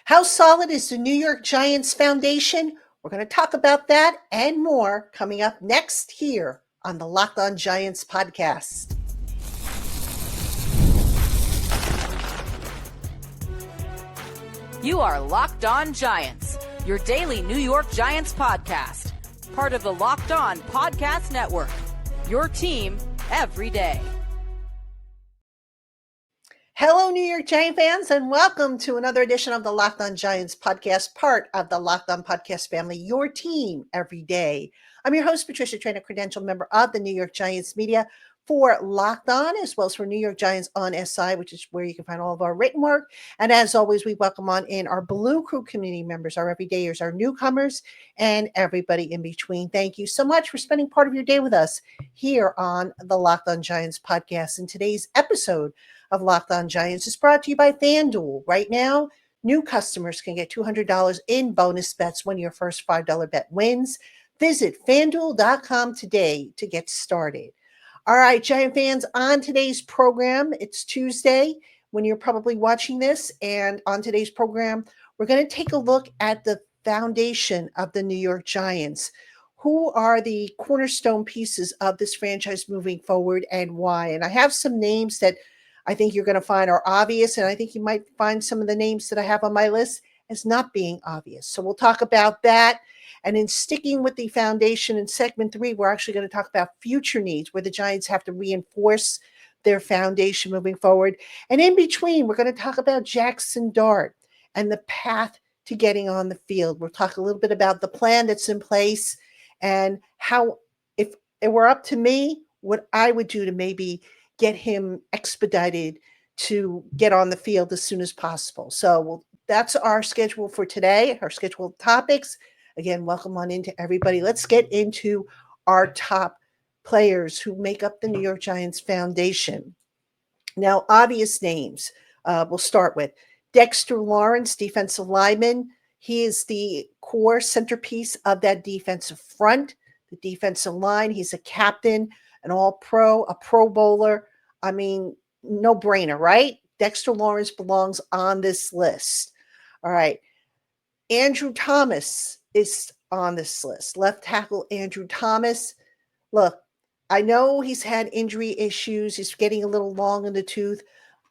How solid is the New York Giants foundation? We're going to talk about that and more coming up next here on the Locked On Giants podcast. You are Locked On Giants, your daily New York Giants podcast, part of the Locked On Podcast Network, your team every day. Hello, New York Giant fans, and welcome to another edition of the Locked On Giants podcast, part of the Locked On Podcast family, your team every day. I'm your host, Patricia Traina, credentialed member of the New York Giants media for Locked On, as well as for New York Giants on SI, which is where you can find all of our written work. And as always, we welcome on in our Blue Crew community members, our everydayers, our newcomers, and everybody in between. Thank you so much for spending part of your day with us here on the Locked On Giants podcast. In today's episode of Locked On Giants is brought to you by FanDuel. Right now, new customers can get $200 in bonus bets when your first $5 bet wins. Visit FanDuel.com today to get started. All right, Giant fans, on today's program, it's Tuesday when you're probably watching this, and on today's program, we're going to take a look at the foundation of the New York Giants. Who are the cornerstone pieces of this franchise moving forward and why? And I have some names that I think you're going to find are obvious, and I think you might find some of the names that I have on my list as not being obvious. So we'll talk about that. And in sticking with the foundation in segment 3, we're actually going to talk about future needs where the Giants have to reinforce their foundation moving forward. And in between, we're going to talk about Jaxson Dart and the path to getting on the field. We'll talk a little bit about the plan that's in place and how, if it were up to me, what I would do to maybe get him expedited to get on the field as soon as possible. So that's our schedule for today, our scheduled topics. Again, welcome on into everybody. Let's get into our top players who make up the New York Giants foundation. Now, obvious names we'll start with. Dexter Lawrence, defensive lineman. He is the core centerpiece of that defensive front, the defensive line. He's a captain, an all-pro, a pro bowler. I mean, no brainer, right? Dexter Lawrence belongs on this list. All right. Andrew Thomas is on this list. Left tackle Andrew Thomas. Look, I know he's had injury issues. He's getting a little long in the tooth,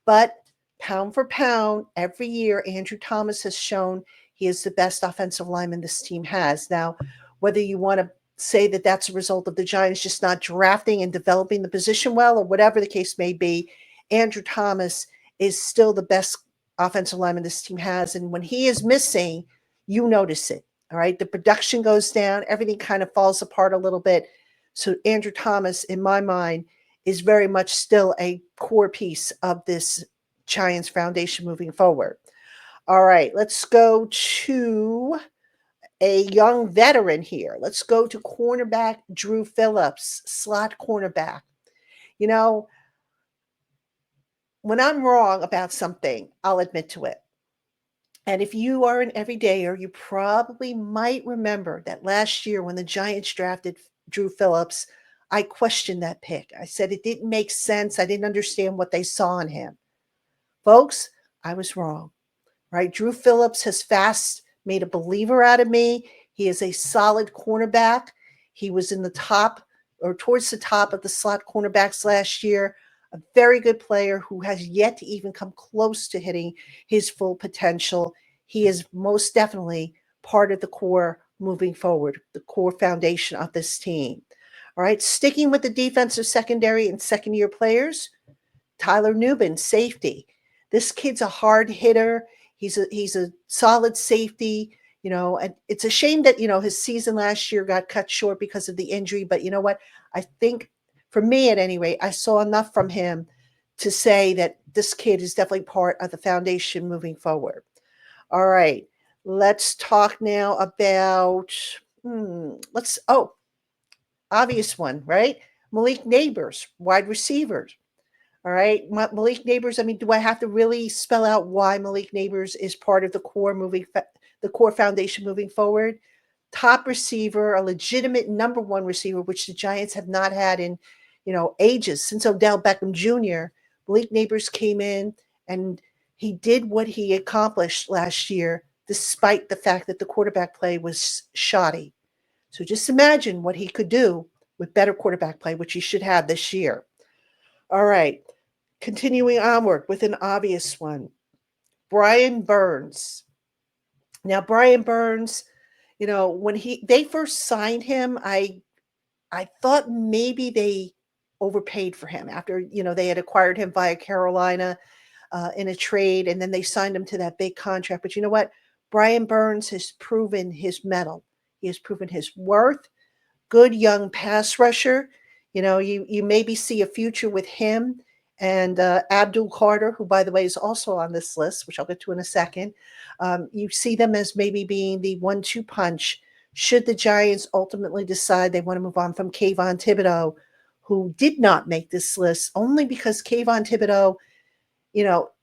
but pound for pound, every year, Andrew Thomas has shown he is the best offensive lineman this team has. Now, whether you want to say that that's a result of the Giants just not drafting and developing the position well, or whatever the case may be, Andrew Thomas is still the best offensive lineman this team has. And when he is missing, you notice it. All right. The production goes down. Everything kind of falls apart a little bit. So Andrew Thomas, in my mind, is very much still a core piece of this Giants foundation moving forward. All right. Let's go to a young veteran here. Let's go to cornerback Drew Phillips, slot cornerback. You know, when I'm wrong about something, I'll admit to it. And if you are an everydayer, you probably might remember that last year when the Giants drafted Drew Phillips, I questioned that pick. I said it didn't make sense. I didn't understand what they saw in him. Folks, I was wrong, right? Drew Phillips has fast made a believer out of me. He is a solid cornerback. He was in the top or towards the top of the slot cornerbacks last year. A very good player who has yet to even come close to hitting his full potential. He is most definitely part of the core moving forward, the core foundation of this team. All right, sticking with the defensive secondary and second-year players, Tyler Nubin, safety. This kid's a hard hitter. He's a solid safety. You know, and it's a shame that, his season last year got cut short because of the injury. But you know what? I think, for me at any rate, I saw enough from him to say that this kid is definitely part of the foundation moving forward. All right, let's talk now about, obvious one, right? Malik Neighbors, wide receivers. All right, Malik Neighbors. I mean, do I have to really spell out why Malik Neighbors is part of the core foundation moving forward? Top receiver, a legitimate number one receiver, which the Giants have not had in, ages since Odell Beckham Jr. Malik Neighbors came in and He did what he accomplished last year, despite the fact that the quarterback play was shoddy. So just imagine what he could do with better quarterback play, which he should have this year. All right. Continuing onward with an obvious one, Brian Burns. Now, Brian Burns, when they first signed him, I thought maybe they overpaid for him after they had acquired him via Carolina in a trade, and then they signed him to that big contract. But you know what? Brian Burns has proven his mettle. He has proven his worth. Good young pass rusher. You maybe see a future with him and Abdul Carter, who, by the way, is also on this list, which I'll get to in a second. You see them as maybe being the 1-2 punch should the Giants ultimately decide they want to move on from Kayvon Thibodeau, who did not make this list only because Kayvon Thibodeau,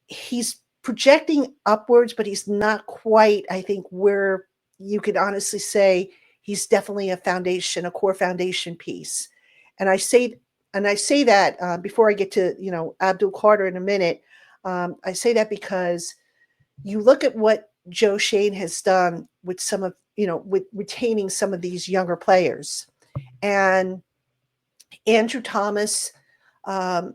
he's projecting upwards, but he's not quite, I think, where you could honestly say he's definitely a core foundation piece. And I say that before I get to Abdul Carter in a minute. I say that because you look at what Joe Shane has done with with retaining some of these younger players, and Andrew Thomas, um,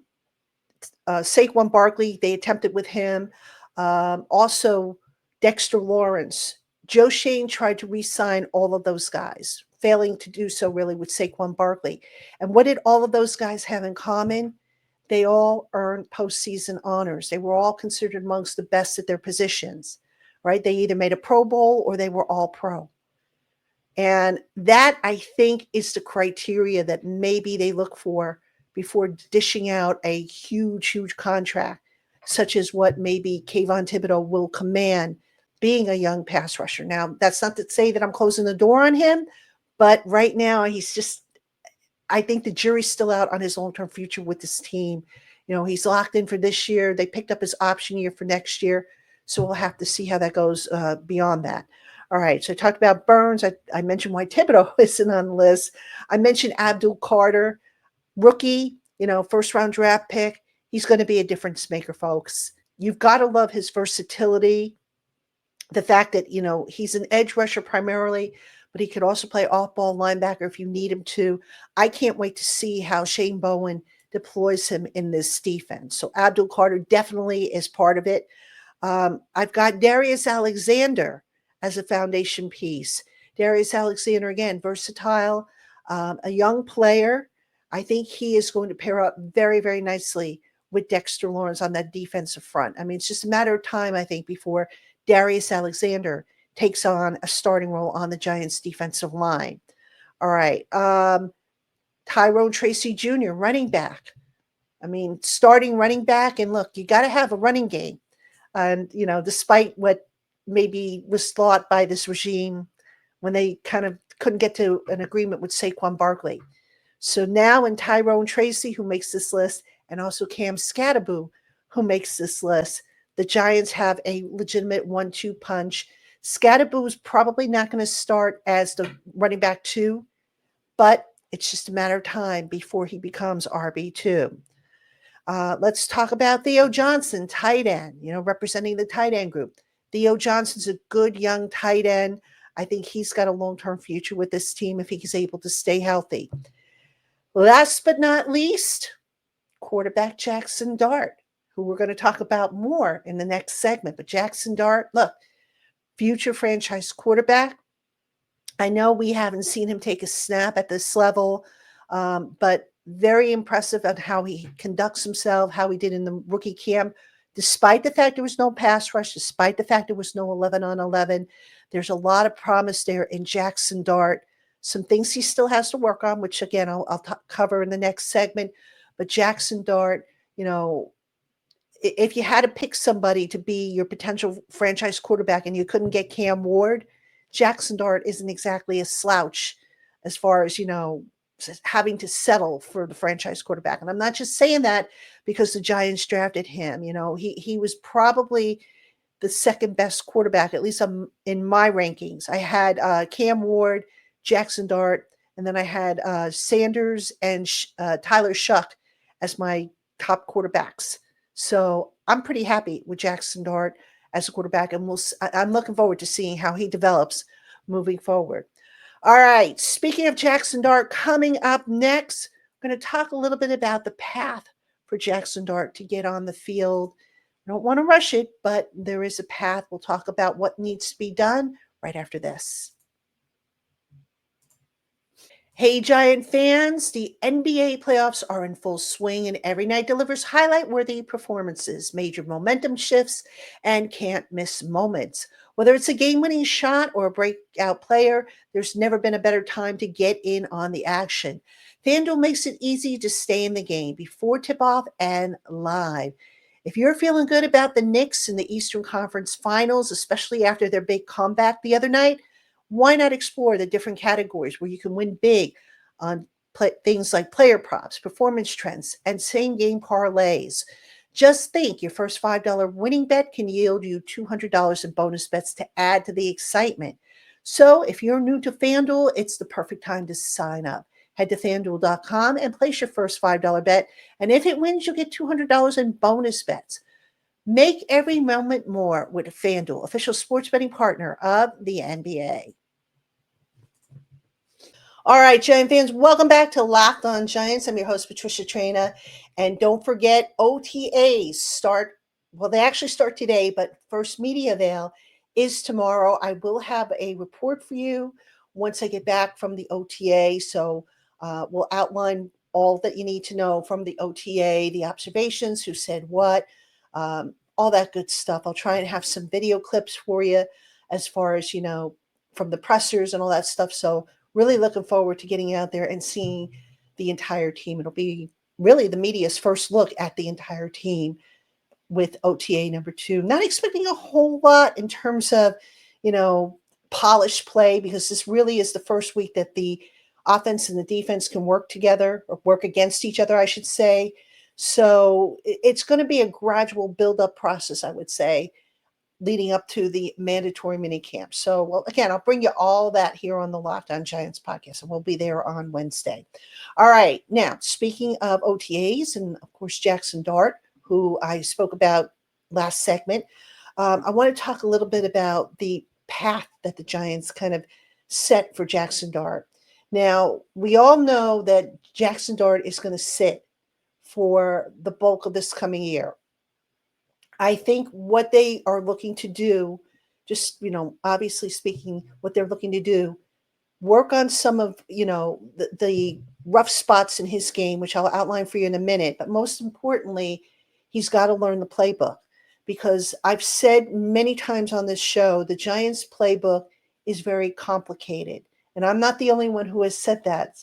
Saquon Barkley, they attempted with him. Also, Dexter Lawrence. Joe Shane tried to re-sign all of those guys, failing to do so really with Saquon Barkley. And what did all of those guys have in common? They all earned postseason honors. They were all considered amongst the best at their positions, right? They either made a Pro Bowl or they were all pro. And that, I think, is the criteria that maybe they look for before dishing out a huge, huge contract, such as what maybe Kayvon Thibodeau will command being a young pass rusher. Now, that's not to say that I'm closing the door on him, but right now I think the jury's still out on his long-term future with this team. He's locked in for this year. They picked up his option year for next year. So we'll have to see how that goes beyond that. All right, so I talked about Burns. I mentioned why Thibodeau isn't on the list. I mentioned Abdul Carter, rookie, first-round draft pick. He's going to be a difference maker, folks. You've got to love his versatility, the fact that, he's an edge rusher primarily, but he could also play off-ball linebacker if you need him to. I can't wait to see how Shane Bowen deploys him in this defense. So Abdul Carter definitely is part of it. I've got Darius Alexander as a foundation piece. Darius Alexander, again, versatile, a young player. I think he is going to pair up very, very nicely with Dexter Lawrence on that defensive front. I mean, it's just a matter of time, I think, before Darius Alexander takes on a starting role on the Giants defensive line. All right. Tyrone Tracy Jr., running back. I mean, starting running back. And look, you got to have a running game. And, despite what maybe was thought by this regime when they kind of couldn't get to an agreement with Saquon Barkley. So now in Tyrone Tracy, who makes this list, and also Cam Scatterboo, who makes this list, the Giants have a legitimate 1-2 punch. Scatterboo is probably not going to start as the running back 2, but it's just a matter of time before he becomes RB2. Let's talk about Theo Johnson, tight end, representing the tight end group. Theo Johnson's a good young tight end. I think he's got a long-term future with this team if he's able to stay healthy. Last but not least, quarterback Jaxson Dart, who we're going to talk about more in the next segment. But Jaxson Dart, look, future franchise quarterback. I know we haven't seen him take a snap at this level, but very impressive on how he conducts himself, how he did in the rookie camp. Despite the fact there was no pass rush, despite the fact there was no 11-on-11, there's a lot of promise there in Jaxson Dart. Some things he still has to work on, which, again, I'll cover in the next segment. But Jaxson Dart, if you had to pick somebody to be your potential franchise quarterback and you couldn't get Cam Ward, Jaxson Dart isn't exactly a slouch as far as, having to settle for the franchise quarterback. And I'm not just saying that because the Giants drafted him. He was probably the second best quarterback, at least in my rankings. I had Cam Ward, Jaxson Dart, and then I had Sanders and Tyler Shuck as my top quarterbacks. So I'm pretty happy with Jaxson Dart as a quarterback, and I'm looking forward to seeing how he develops moving forward. All right. Speaking of Jaxson Dart, coming up next, I'm going to talk a little bit about the path for Jaxson Dart to get on the field. I don't want to rush it, but there is a path. We'll talk about what needs to be done right after this. Hey, Giant fans, the NBA playoffs are in full swing, and every night delivers highlight worthy performances, major momentum shifts, and can't miss moments. Whether it's a game winning shot or a breakout player, there's never been a better time to get in on the action. FanDuel makes it easy to stay in the game before tip off and live. If you're feeling good about the Knicks in the Eastern Conference Finals, especially after their big comeback the other night, why not explore the different categories where you can win big on things like player props, performance trends, and same game parlays? Just think your first $5 winning bet can yield you $200 in bonus bets to add to the excitement. So if you're new to FanDuel, it's the perfect time to sign up. Head to fanduel.com and place your first $5 bet. And if it wins, you'll get $200 in bonus bets. Make every moment more with FanDuel, official sports betting partner of the NBA. All right, Giant fans, welcome back to Locked On Giants. I'm your host, Patricia Traina. And don't forget, OTAs start, well, they actually start today, but first media avail is tomorrow. I will have a report for you once I get back from the OTA. So we'll outline all that you need to know from the OTA, the observations, who said what, all that good stuff. I'll try and have some video clips for you as far as, from the pressers and all that stuff. So really looking forward to getting out there and seeing the entire team. It'll be really the media's first look at the entire team with OTA number 2. Not expecting a whole lot in terms of, polished play, because this really is the first week that the offense and the defense can work together, or work against each other, I should say. So it's going to be a gradual build-up process, I would say, leading up to the mandatory mini camp. So, well, again, I'll bring you all that here on the Locked On Giants podcast, and we'll be there on Wednesday. All right. Now, speaking of OTAs, and of course, Jaxson Dart, who I spoke about last segment, I want to talk a little bit about the path that the Giants kind of set for Jaxson Dart. Now, we all know that Jaxson Dart is going to sit for the bulk of this coming year. I think what they are looking to do, just, obviously speaking, what they're looking to do, work on some of, the rough spots in his game, which I'll outline for you in a minute. But most importantly, he's got to learn the playbook, because I've said many times on this show, the Giants playbook is very complicated. And I'm not the only one who has said that.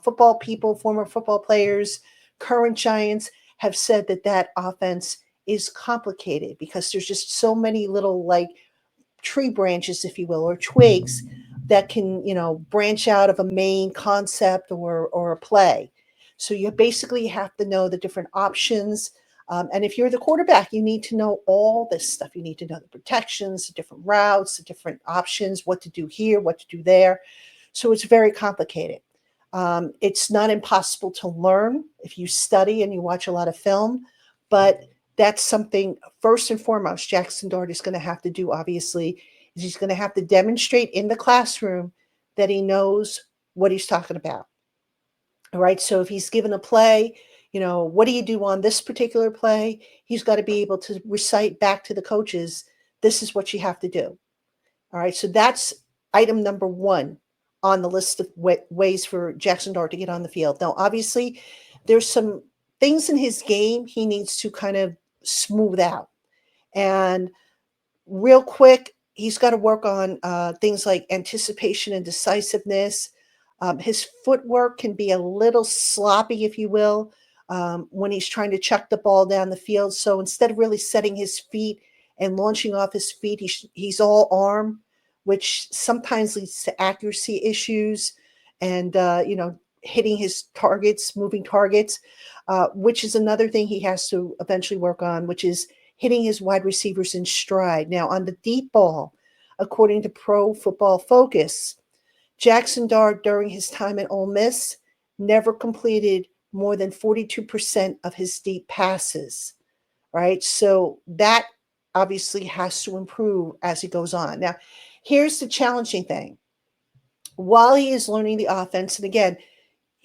Football people, former football players, current Giants have said that offense is complicated because there's just so many little, like, tree branches, if you will, or twigs that can, branch out of a main concept or a play. So you basically have to know the different options. And if you're the quarterback, you need to know all this stuff. You need to know the protections, the different routes, the different options, what to do here, what to do there. So it's very complicated. It's not impossible to learn if you study and you watch a lot of film, but that's something, first and foremost, Jaxson Dart is going to have to do, obviously, is he's going to have to demonstrate in the classroom that he knows what he's talking about. All right. So if he's given a play, what do you do on this particular play? He's got to be able to recite back to the coaches, this is what you have to do. All right. So that's item number 1 on the list of ways for Jaxson Dart to get on the field. Now, obviously, there's some things in his game he needs to kind of smooth out. And real quick, he's got to work on things like anticipation and decisiveness. His footwork can be a little sloppy, if you will, when he's trying to chuck the ball down the field. So instead of really setting his feet and launching off his feet, he's all arm, which sometimes leads to accuracy issues and, hitting his targets, moving targets, which is another thing he has to eventually work on, which is hitting his wide receivers in stride. Now, on the deep ball, according to Pro Football Focus, Jaxson Dart, during his time at Ole Miss, never completed more than 42% of his deep passes. right? So that obviously has to improve as he goes on. Now, here's the challenging thing. While he is learning the offense, and again,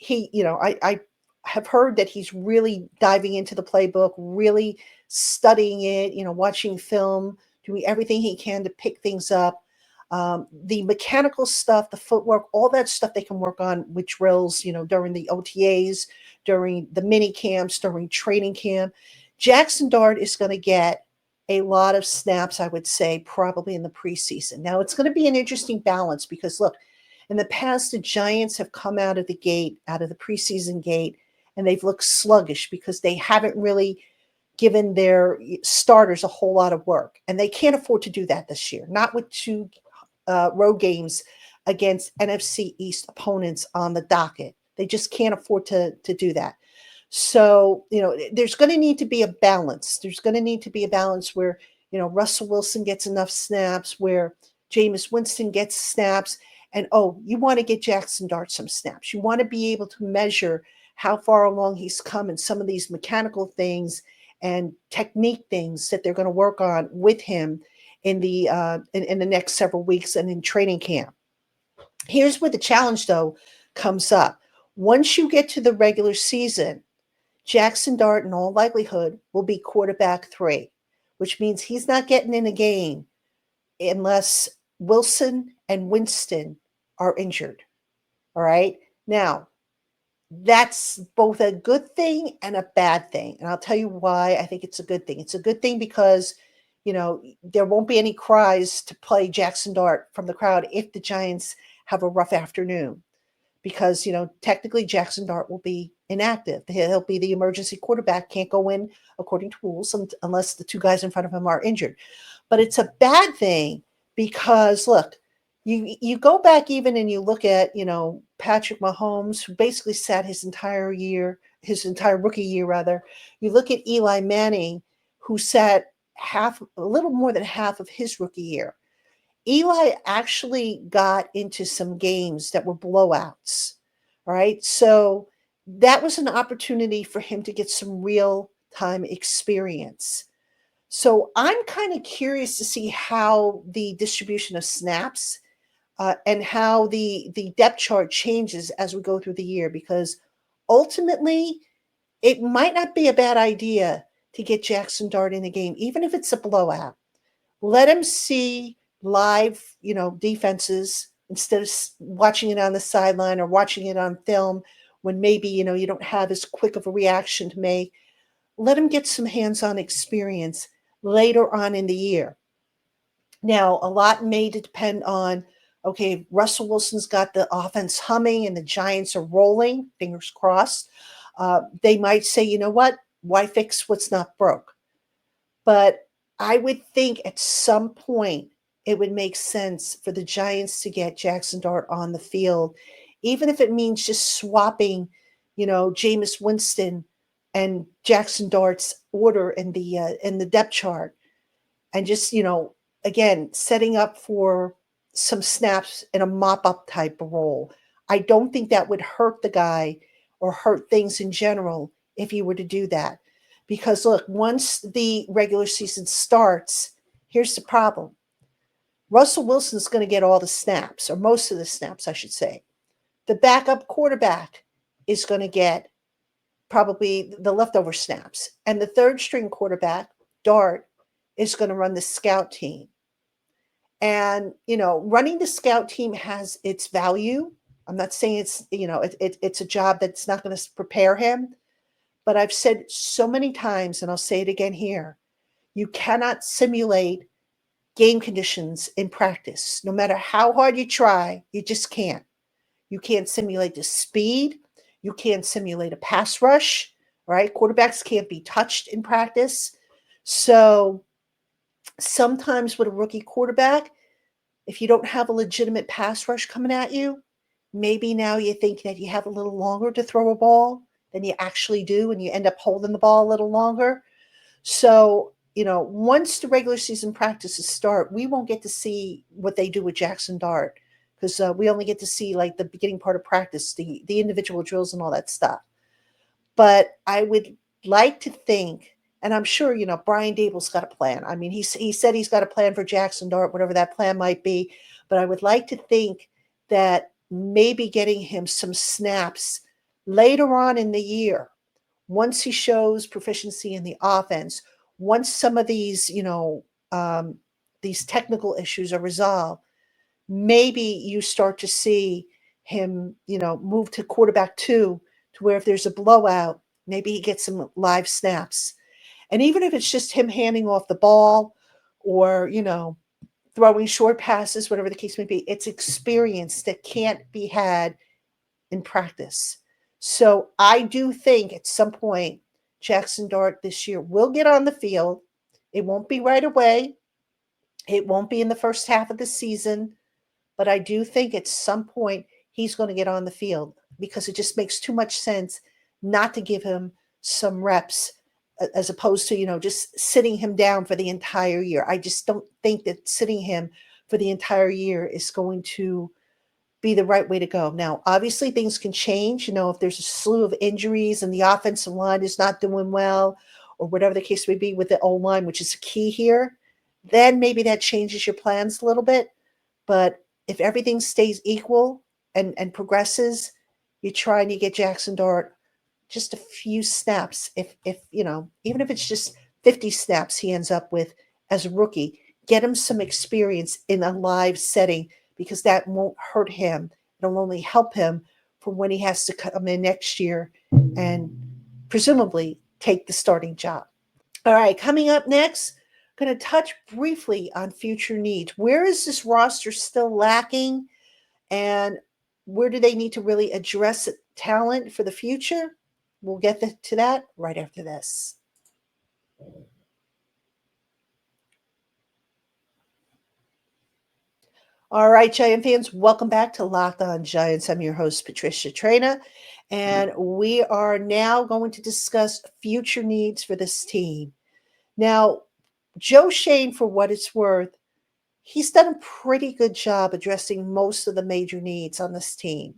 I have heard that he's really diving into the playbook, really studying it, watching film, doing everything he can to pick things up. The mechanical stuff, the footwork, all that stuff they can work on with drills, during the OTAs, during the mini camps, during training camp. Jaxson Dart is going to get a lot of snaps, I would say, probably in the preseason. Now, it's going to be an interesting balance because, look, in the past, the Giants have come out of the gate, out of the preseason gate, and they've looked sluggish because they haven't really given their starters a whole lot of work. And they can't afford to do that this year, not with two road games against NFC East opponents on the docket. They just can't afford to do that. So, there's going to need to be a balance. There's going to need to be a balance where, Russell Wilson gets enough snaps, where Jameis Winston gets snaps. And, you want to get Jaxson Dart some snaps. You want to be able to measure how far along he's come in some of these mechanical things and technique things that they're going to work on with him in the next several weeks and in training camp. Here's where the challenge, though, comes up. Once you get to the regular season, Jaxson Dart, in all likelihood, will be quarterback 3, which means he's not getting in a game unless Wilson and Winston are injured. All right. Now, that's both a good thing and a bad thing. And I'll tell you why I think it's a good thing. It's a good thing because, there won't be any cries to play Jaxson Dart from the crowd if the Giants have a rough afternoon. Because, technically Jaxson Dart will be inactive. He'll be the emergency quarterback, can't go in according to rules unless the two guys in front of him are injured. But it's a bad thing because, look, you go back even and you look at, Patrick Mahomes, who basically sat his entire rookie year rather. You look at Eli Manning, who sat a little more than half of his rookie year. Eli actually got into some games that were blowouts. All right. So that was an opportunity for him to get some real time experience. So I'm kind of curious to see how the distribution of snaps and how the depth chart changes as we go through the year, because ultimately it might not be a bad idea to get Jaxson Dart in a game, even if it's a blowout. Let him see live, defenses instead of watching it on the sideline or watching it on film when maybe, you don't have as quick of a reaction to make. Let him get some hands-on experience later on in the year. Now, a lot may depend on, okay, Russell Wilson's got the offense humming and the Giants are rolling, fingers crossed. They might say, you know what? Why fix what's not broke? But I would think at some point it would make sense for the Giants to get Jaxson Dart on the field, even if it means just swapping, Jameis Winston and Jaxson Dart's order in the depth chart, and just again setting up for some snaps in a mop-up type of role. I don't think that would hurt the guy or hurt things in general if you were to do that. Because look, once the regular season starts, here's the problem. Russell Wilson's going to get all the snaps, or most of the snaps, I should say. The backup quarterback is going to get probably the leftover snaps. And the third string quarterback, Dart, is going to run the scout team. And, running the scout team has its value. I'm not saying it's a job that's not going to prepare him. But I've said so many times, and I'll say it again here, you cannot simulate game conditions in practice. No matter how hard you try, you just can't. You can't simulate the speed. You can't simulate a pass rush, right? Quarterbacks can't be touched in practice. So sometimes with a rookie quarterback, if you don't have a legitimate pass rush coming at you, maybe now you think that you have a little longer to throw a ball than you actually do, and you end up holding the ball a little longer. So, once the regular season practices start, we won't get to see what they do with Jaxson Dart, because we only get to see like the beginning part of practice, the individual drills and all that stuff. But I would like to think And I'm sure, Brian Dable's got a plan. I mean, he said he's got a plan for Jaxson Dart, whatever that plan might be. But I would like to think that maybe getting him some snaps later on in the year, once he shows proficiency in the offense, once some of these technical issues are resolved, maybe you start to see him, move to quarterback two, to where if there's a blowout, maybe he gets some live snaps. And even if it's just him handing off the ball or, throwing short passes, whatever the case may be, it's experience that can't be had in practice. So I do think at some point, Jaxson Dart this year will get on the field. It won't be right away. It won't be in the first half of the season, but I do think at some point he's going to get on the field because it just makes too much sense not to give him some reps as opposed to, just sitting him down for the entire year. I just don't think that sitting him for the entire year is going to be the right way to go. Now, obviously, things can change. If there's a slew of injuries and the offensive line is not doing well, or whatever the case may be with the O line, which is key here, then maybe that changes your plans a little bit. But if everything stays equal and progresses, you try and you get Jaxson Dart just a few snaps. If even if it's just 50 snaps he ends up with as a rookie, get him some experience in a live setting because that won't hurt him. It'll only help him for when he has to come in next year and presumably take the starting job. All right, coming up next, going to touch briefly on future needs. Where is this roster still lacking, and where do they need to really address talent for the future? We'll get to that right after this. All right, Giant fans, welcome back to Locked On Giants. I'm your host, Patricia Traina, and we are now going to discuss future needs for this team. Now, Joe Shane, for what it's worth, he's done a pretty good job addressing most of the major needs on this team.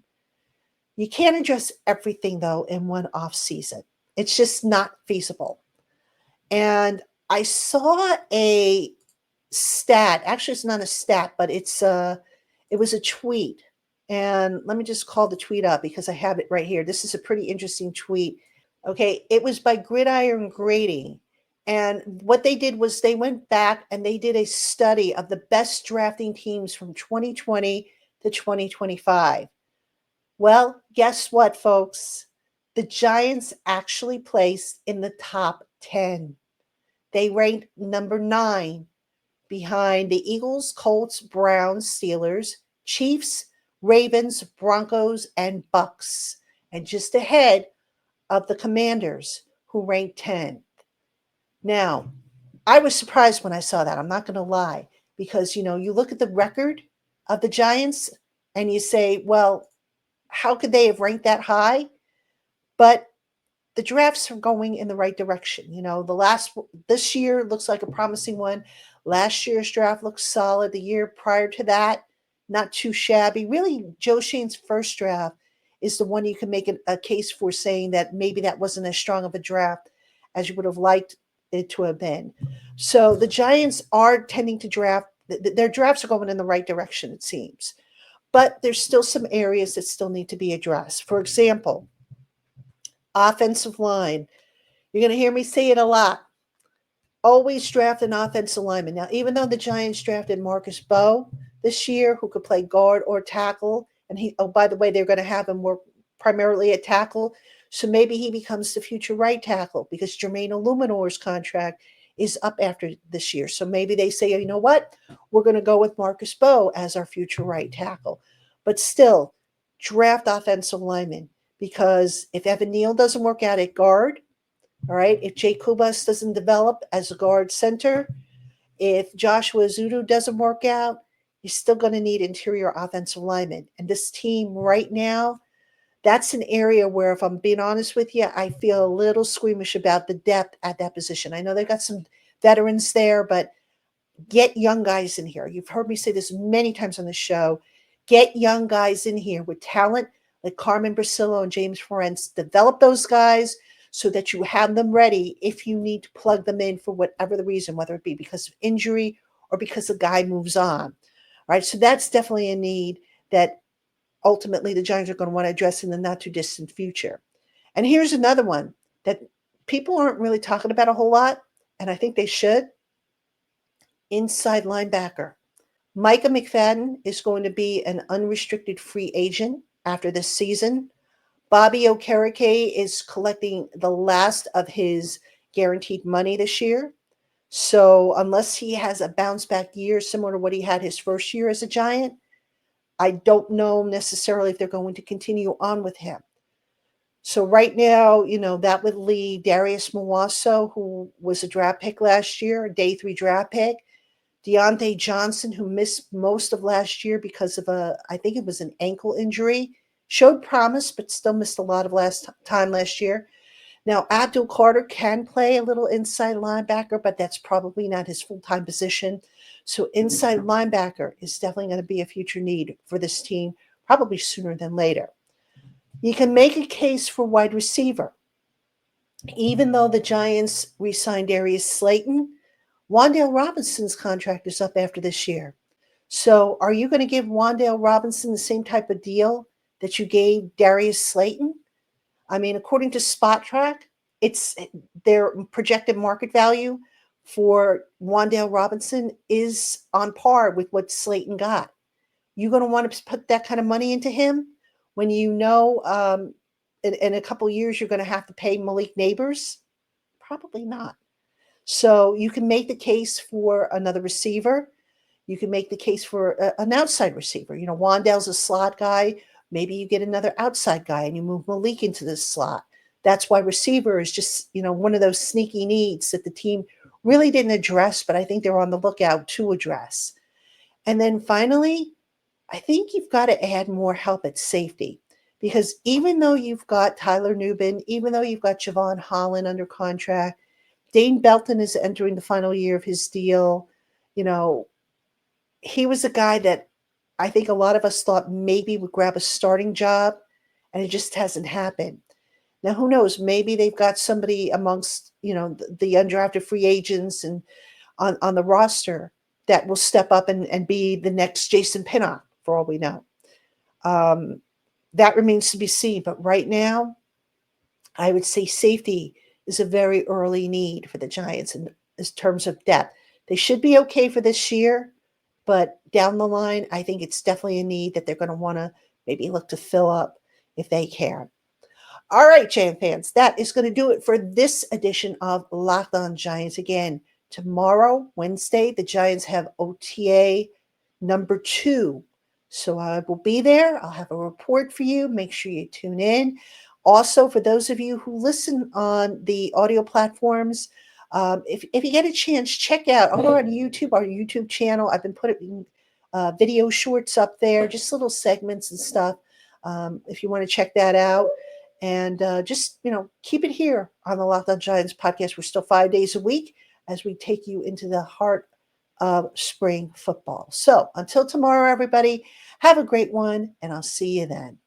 You can't address everything, though, in one off season. It's just not feasible. And I saw a stat. Actually, it's not a stat, but it was a tweet. And let me just call the tweet up because I have it right here. This is a pretty interesting tweet. Okay, it was by Gridiron Grading. And what they did was they went back and they did a study of the best drafting teams from 2020 to 2025. Well, guess what, folks? The Giants actually placed in the top 10. They ranked number 9 behind the Eagles, Colts, Browns, Steelers, Chiefs, Ravens, Broncos, and Bucks, and just ahead of the Commanders, who ranked 10th. Now, I was surprised when I saw that. I'm not going to lie, because, you look at the record of the Giants and you say, well, how could they have ranked that high? But the drafts are going in the right direction. This year looks like a promising one. Last year's draft looks solid. The year prior to that, not too shabby. Really, Joe Shane's first draft is the one you can make a case for saying that maybe that wasn't as strong of a draft as you would have liked it to have been. So the Giants are tending to draft. Their drafts are going in the right direction, it seems. But there's still some areas that still need to be addressed. For example, offensive line. You're going to hear me say it a lot. Always draft an offensive lineman. Now, even though the Giants drafted Marcus Bowe this year, who could play guard or tackle, and by the way, they're going to have him work primarily at tackle, so maybe he becomes the future right tackle because Jermaine Illuminor's contract is up after this year. So maybe they say, you know what, we're going to go with Marcus Bowe as our future right tackle. But still, draft offensive linemen, because if Evan Neal doesn't work out at guard, all right, if Jay Kubas doesn't develop as a guard center, if Joshua Zudu doesn't work out, you're still going to need interior offensive linemen. And this team right now, that's an area where, if I'm being honest with you, I feel a little squeamish about the depth at that position. I know they've got some veterans there, but get young guys in here. You've heard me say this many times on the show. Get young guys in here with talent like Carmen Brasillo and James Ferentz. Develop those guys so that you have them ready if you need to plug them in for whatever the reason, whether it be because of injury or because the guy moves on. Right. So that's definitely a need that ultimately the Giants are going to want to address in the not too distant future. And here's another one that people aren't really talking about a whole lot, and I think they should. Inside linebacker. Micah McFadden is going to be an unrestricted free agent after this season. Bobby Okereke is collecting the last of his guaranteed money this year. So unless he has a bounce back year similar to what he had his first year as a Giant, I don't know necessarily if they're going to continue on with him. So right now, that would leave Darius Mawaso, who was a draft pick last year, a day 3 draft pick. Deontay Johnson, who missed most of last year because of I think it was an ankle injury, showed promise, but still missed a lot of time last year. Now, Abdul Carter can play a little inside linebacker, but that's probably not his full-time position. So inside linebacker is definitely going to be a future need for this team, probably sooner than later. You can make a case for wide receiver. Even though the Giants re-signed Darius Slayton, Wan'Dale Robinson's contract is up after this year. So are you going to give Wan'Dale Robinson the same type of deal that you gave Darius Slayton? I mean, according to Spot Track, it's their projected market value for Wan'Dale Robinson is on par with what Slayton got. You going to want to put that kind of money into him when in a couple of years you're going to have to pay Malik Neighbors? Probably not. So you can make the case for another receiver. You can make the case for an outside receiver. Wan'Dale's a slot guy. Maybe you get another outside guy and you move Malik into the slot. That's why receiver is just, one of those sneaky needs that the team really didn't address, but I think they're on the lookout to address. And then finally, I think you've got to add more help at safety, because even though you've got Tyler Nubin, even though you've got Javon Holland under contract, Dane Belton is entering the final year of his deal. He was a guy that I think a lot of us thought maybe would grab a starting job, and it just hasn't happened. Now, who knows? Maybe they've got somebody amongst, the undrafted free agents and on the roster that will step up and be the next Jason Pinnock, for all we know. That remains to be seen. But right now, I would say safety is a very early need for the Giants in terms of depth. They should be okay for this year, but down the line, I think it's definitely a need that they're going to want to maybe look to fill up if they can. All right, Giant fans, that is going to do it for this edition of Locked On Giants. Again, tomorrow, Wednesday, the Giants have OTA number 2. So I will be there. I'll have a report for you. Make sure you tune in. Also, for those of you who listen on the audio platforms, if you get a chance, check out over on YouTube, our YouTube channel. I've been putting video shorts up there, just little segments and stuff. If you want to check that out. And just, keep it here on the Locked On Giants podcast. We're still 5 days a week as we take you into the heart of spring football. So until tomorrow, everybody, have a great one, and I'll see you then.